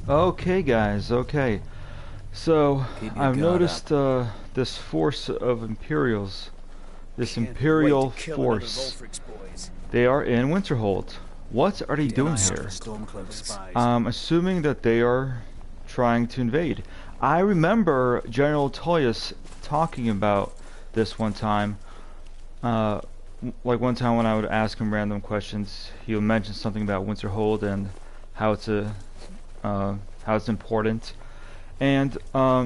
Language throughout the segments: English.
Okay, guys, okay. So, Keep your I've guard noticed up. this force of Imperials, this Can't wait to Imperial kill another force. Volfric's boys. They are in Winterhold. What are they Keep an doing eye out for here? Stormcloak spies. I'm assuming that they are trying to invade. I remember General Tullius talking about this one time. Uh, like one time when I would ask him random questions, he would mention something about Winterhold and how it's a how it's important. And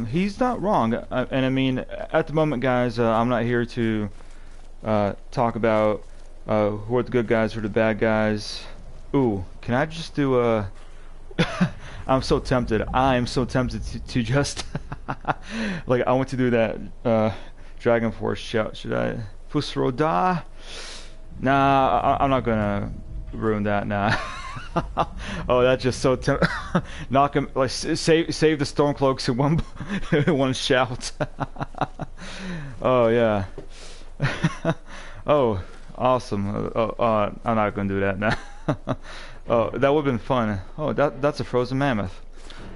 he's not wrong. And I mean, at the moment, guys, I'm not here to talk about who are the good guys, who are the bad guys. Ooh, can I just do a... I'm so tempted. I'm so tempted to just... like, I want to do that Dragon Force shout. Should I? Fusroda? Nah, I'm not gonna ruin that, nah. Oh, that's just so knock him, like, save the Stormcloaks in one one shout. Oh yeah. Oh, awesome. I'm not gonna do that now. Oh, that would've been fun. Oh, that's a frozen mammoth.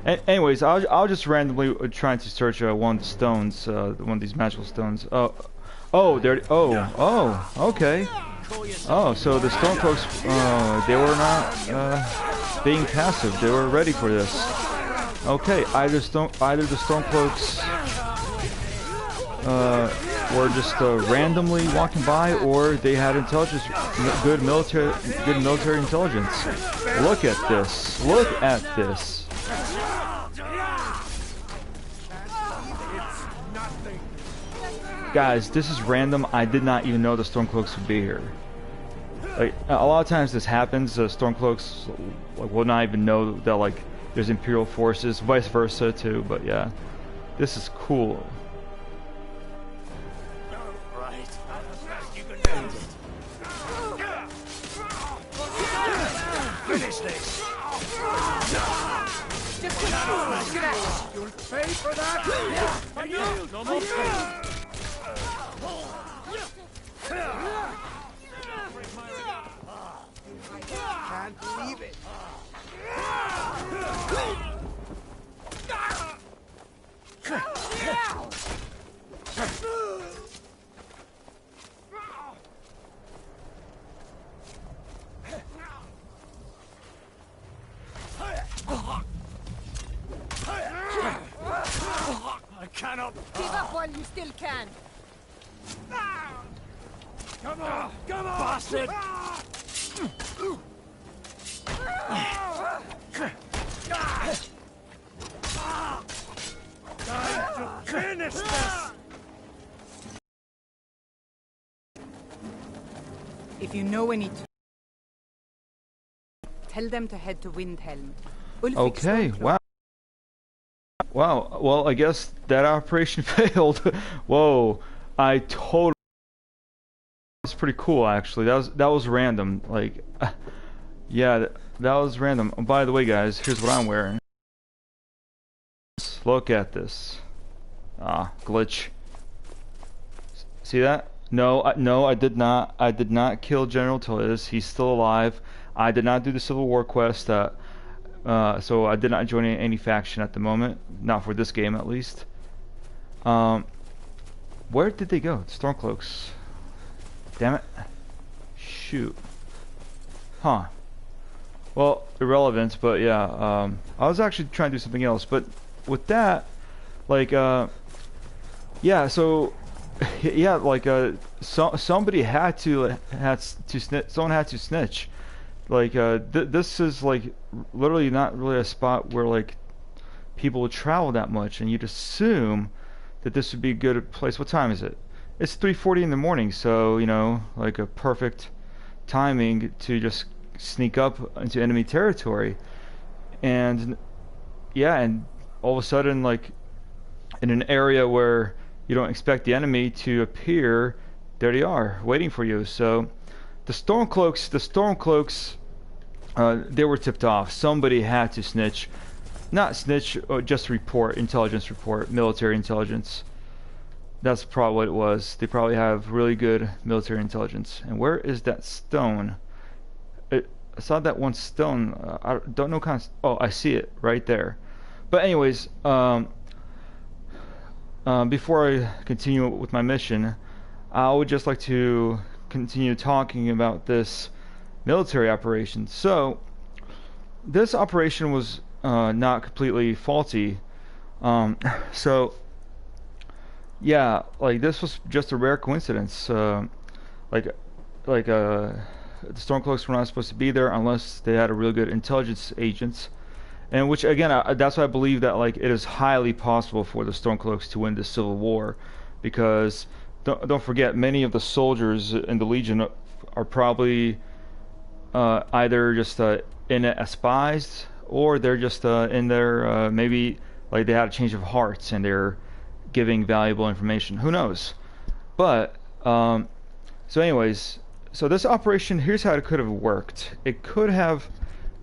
Anyways, I'll just randomly trying to search one of the stones, one of these magical stones. Oh, there. Oh, okay. Oh, so the Stormcloaks, they were not being passive. They were ready for this. Okay, either the Stormcloaks were just randomly walking by, or they had intelligence, good military intelligence. Look at this. Look at this. Guys, this is random. I did not even know the Stormcloaks would be here. Like, a lot of times this happens, Stormcloaks like will not even know that like there's Imperial forces, vice versa too, but yeah. This is cool. Right. You can end it. Finish this. You'll pay for that. Are you? No more pain. Can't believe it. I cannot. Give up while you still can. Come on, bastard! Time to finish this! If you know any, tell them to head to Windhelm. Okay, wow. Wow, well, I guess that operation failed. Whoa, I totally... That's pretty cool, actually. That was random. Like, yeah, that was random. Oh, by the way, guys, here's what I'm wearing. Look at this. Ah, glitch. See that? No, no, I did not. I did not kill General Tullius. He's still alive. I did not do the Civil War quest. So I did not join any faction at the moment. Not for this game, at least. Where did they go? The Stormcloaks. Damn it. Shoot. Huh. Well, irrelevant, but yeah, I was actually trying to do something else, but with that, like, yeah, so, yeah, like, somebody had to snitch, someone had to snitch. Like, this is, like, literally not really a spot where, like, people would travel that much, and you'd assume that this would be a good place. What time is it? It's 3:40 in the morning, so, you know, like a perfect timing to just sneak up into enemy territory. And yeah, and all of a sudden, like, in an area where you don't expect the enemy to appear, there they are, waiting for you. So the Stormcloaks, they were tipped off. Somebody had to snitch. Not snitch, just report, intelligence report, military intelligence. That's probably what it was. They probably have really good military intelligence. And where is that stone? saw that one stone. I don't know kind of. Oh, I see it right there. But anyways, before I continue with my mission, I would just like to continue talking about this military operation. So, this operation was not completely faulty. Um, so, yeah, like this was just a rare coincidence. Like, like the Stormcloaks were not supposed to be there unless they had a really good intelligence agents. And which again, that's why I believe that like it is highly possible for the Stormcloaks to win the Civil War, because don't forget many of the soldiers in the Legion are probably either just in it as spies, or they're just in there maybe like they had a change of hearts and they're giving valuable information. Who knows? But so anyways, so this operation, here's how it could have worked. It could have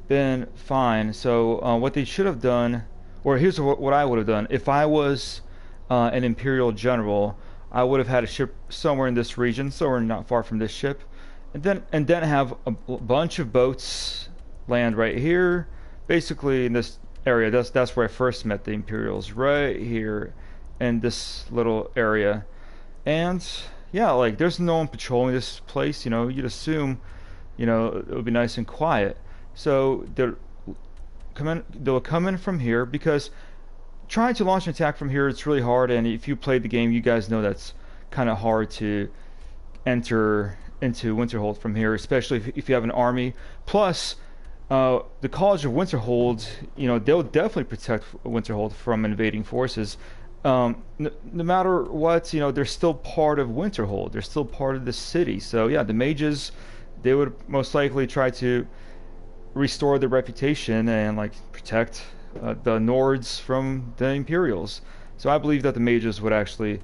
been fine. So what they should have done, or here's what I would have done if I was an Imperial general. I would have had a ship somewhere in this region, somewhere not far from this ship, and then have a bunch of boats land right here, basically in this area. That's where I first met the Imperials, right here in this little area. And yeah, like there's no one patrolling this place. You know, you'd assume, you know, it would be nice and quiet. So they'll come in from here, because trying to launch an attack from here, it's really hard. And if you played the game, you guys know that's kind of hard to enter into Winterhold from here, especially if you have an army. Plus, the College of Winterhold, you know, they'll definitely protect Winterhold from invading forces. No matter what, you know, they're still part of Winterhold. They're still part of the city. So yeah, the mages, they would most likely try to restore their reputation and like protect the Nords from the Imperials. So I believe that the mages would actually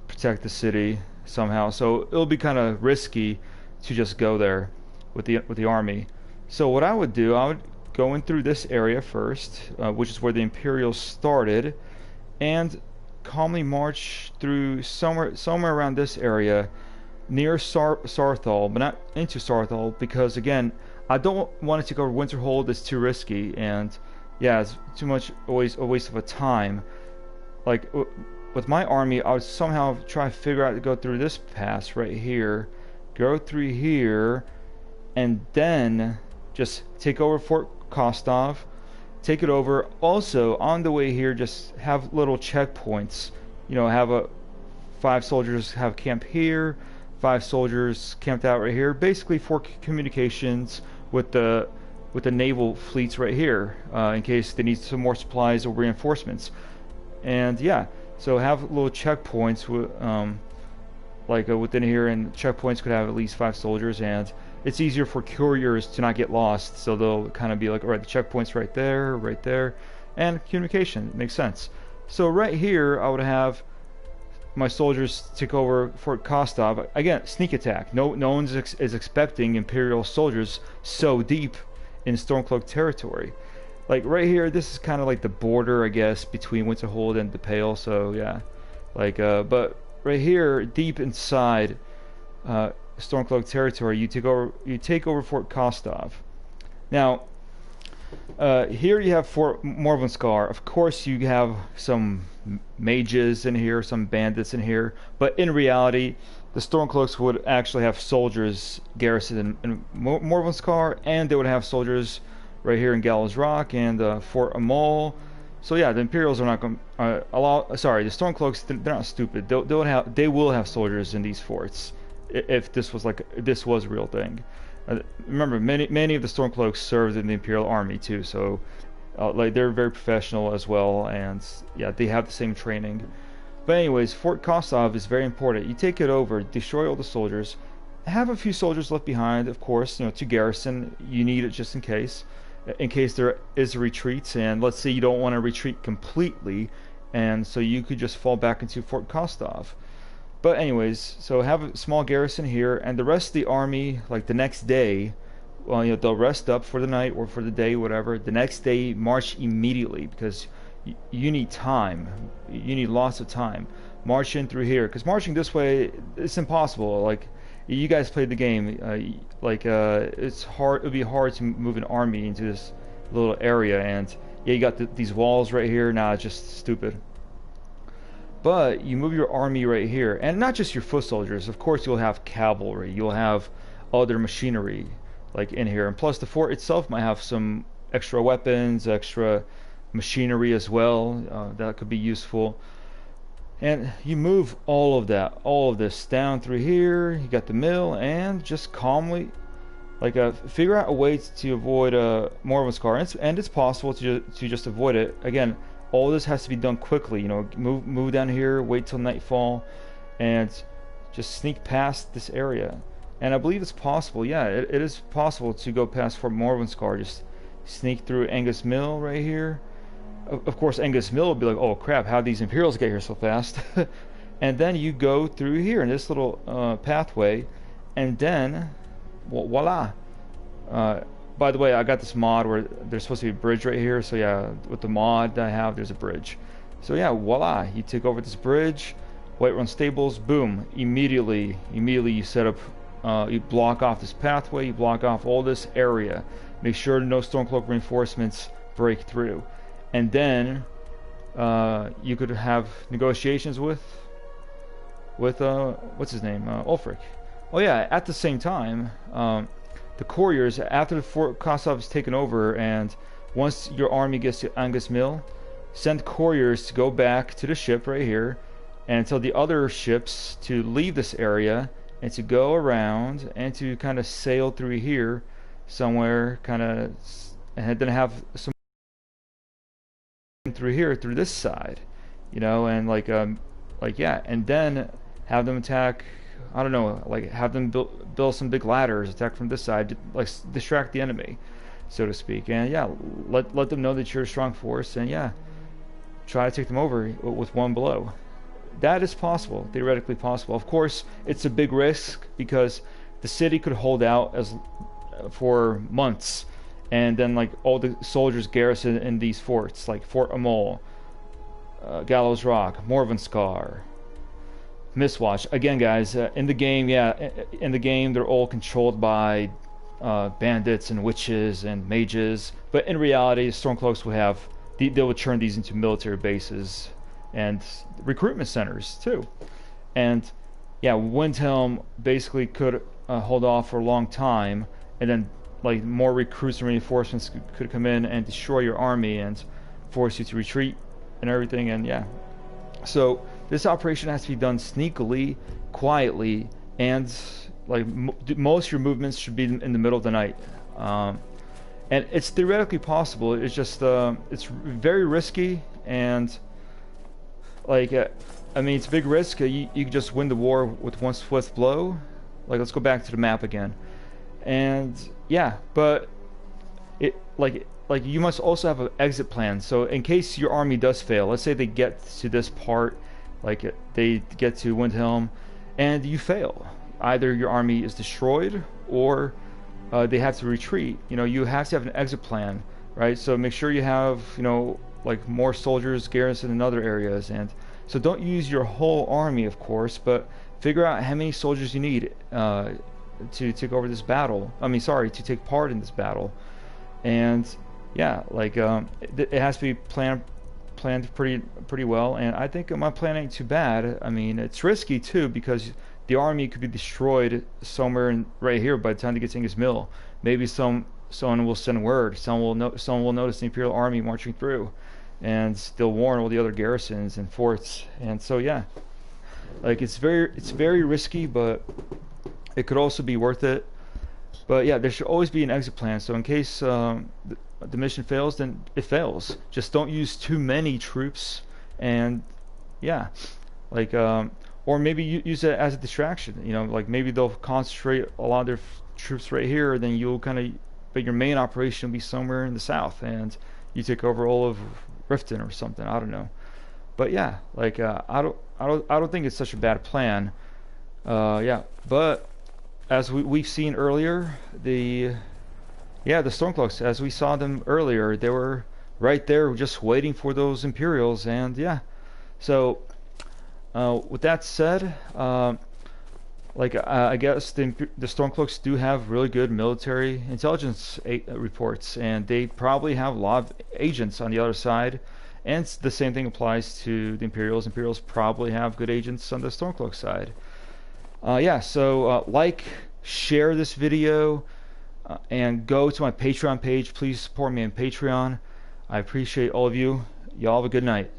protect the city somehow. So it'll be kind of risky to just go there with the army. So what I would do, I would go in through this area first, which is where the Imperials started, and calmly march through somewhere around this area near Sarthal, but not into Sarthal, because again, I don't want to take over Winterhold. It's too risky, and yeah, it's too much, always a waste of a time. Like with my army, I would somehow try to figure out to go through this pass right here, go through here, and then just take over Fort Kostov, take it over. Also, on the way here, just have little checkpoints. You know, have 5 soldiers have camp here, 5 soldiers camped out right here. Basically, for communications with the naval fleets right here, in case they need some more supplies or reinforcements. And yeah, so have little checkpoints with within here, and checkpoints could have at least 5 soldiers, and it's easier for couriers to not get lost. So they'll kind of be like, all right, the checkpoint's right there, and communication. It makes sense. So right here, I would have my soldiers take over Fort Kostov. Again, sneak attack. No one is expecting Imperial soldiers so deep in Stormcloak territory. Like right here, this is kind of like the border, I guess, between Winterhold and the Pale. So yeah, like but right here, deep inside Stormcloak territory, you take over Fort Kostov. Now, here you have Fort Morvenskar. Of course, you have some mages in here, some bandits in here, but in reality, the Stormcloaks would actually have soldiers garrisoned in Morvenskar, and they would have soldiers right here in Gallows Rock and Fort Amol. So yeah, the Imperials are not going to sorry, the Stormcloaks, they're not stupid. They will have soldiers in these forts if this was a real thing. Remember, many of the Stormcloaks served in the Imperial army too, so like they're very professional as well, and yeah, they have the same training. But anyways, Fort Kostov is very important. You take it over, destroy all the soldiers, have a few soldiers left behind, of course, you know, to garrison. You need it just in case there is a retreat, and let's say you don't want to retreat completely, and so you could just fall back into Fort Kostov. But anyways, so have a small garrison here, and the rest of the army, like the next day, well, you know, they'll rest up for the night or for the day, whatever. The next day, march immediately, because you need time. You need lots of time. March in through here, because marching this way, it's impossible. Like, You guys played the game. It's hard. It would be hard to move an army into this little area, and yeah, you got these walls right here. Nah, it's just stupid. But you move your army right here, and not just your foot soldiers. Of course, you'll have cavalry. You'll have other machinery like in here, and plus the fort itself might have some extra weapons, extra machinery as well. That could be useful. And you move all of that, all of this down through here. You got the mill, and just calmly, figure out a way to avoid Morven's car. And it's possible to just avoid it. Again, all this has to be done quickly. You know, move down here, wait till nightfall, and just sneak past this area. And I believe it's possible. Yeah, it is possible to go past Fort Morven's car. Just sneak through Angus Mill right here. Of course, Angus Mill will be like, oh crap, how'd these Imperials get here so fast? And then you go through here in this little pathway, and then voila. By the way, I got this mod where there's supposed to be a bridge right here, so yeah, with the mod that I have, there's a bridge. So yeah, voila, you take over this bridge, Whiterun Stables, boom, immediately you set up, you block off this pathway, you block off all this area, make sure no Stormcloak reinforcements break through. And then you could have negotiations with what's his name, Ulfric. Oh yeah, at the same time, the couriers, after the Fort Kosov is taken over, and once your army gets to Angus Mill, send couriers to go back to the ship right here, and tell the other ships to leave this area and to go around and to kind of sail through here somewhere, and then have some through here, through this side, you know, and yeah, and then have them attack. I don't know, have them build some big ladders, attack from this side, distract the enemy, so to speak, and yeah, let them know that you're a strong force, and yeah, try to take them over with one blow. That is possible, theoretically possible. Of course, it's a big risk because the city could hold out for months. And then all the soldiers garrisoned in these forts, like Fort Amol, Gallows Rock, Morvenskar, Mistwatch. Again, guys, in the game, they're all controlled by bandits and witches and mages. But in reality, Stormcloaks will have they will turn these into military bases and recruitment centers too. And yeah, Windhelm basically could hold off for a long time, and then more recruits and reinforcements could come in and destroy your army and force you to retreat and everything. And yeah, so this operation has to be done sneakily, quietly, and most of your movements should be in the middle of the night. And it's theoretically possible. It's just it's very risky, and I mean, it's a big risk. You can just win the war with one swift blow. Let's go back to the map again. And yeah, but you must also have an exit plan. So in case your army does fail, let's say they get to this part, they get to Windhelm, and you fail. Either your army is destroyed, or they have to retreat. You know, you have to have an exit plan, right? So make sure you have, more soldiers garrisoned in other areas, and so don't use your whole army, of course, but figure out how many soldiers you need to take over this battle. To take part in this battle. And yeah, it has to be planned pretty well. And I think my plan ain't too bad. I mean, it's risky too, because the army could be destroyed somewhere right here by the time it gets to Angus Mill. Maybe someone will send word. Someone will notice the Imperial army marching through, and they'll warn all the other garrisons and forts. And so yeah, it's very risky, but it could also be worth it. But yeah, there should always be an exit plan. So in case the mission fails, then it fails. Just don't use too many troops, and yeah, or maybe use it as a distraction. You know, maybe they'll concentrate a lot of their troops right here, then you'll but your main operation will be somewhere in the south, and you take over all of Riften or something. I don't know. But yeah, I don't think it's such a bad plan. Yeah, but as we've seen earlier, the Stormcloaks, as we saw them earlier, they were right there just waiting for those Imperials. And yeah, so with that said, Like I guess the Stormcloaks do have really good military intelligence reports, and they probably have a lot of agents on the other side. And the same thing applies to the Imperials. Imperials probably have good agents on the Stormcloak side. Yeah, so like, share this video, and go to my Patreon page. Please support me on Patreon. I appreciate all of you. Y'all have a good night.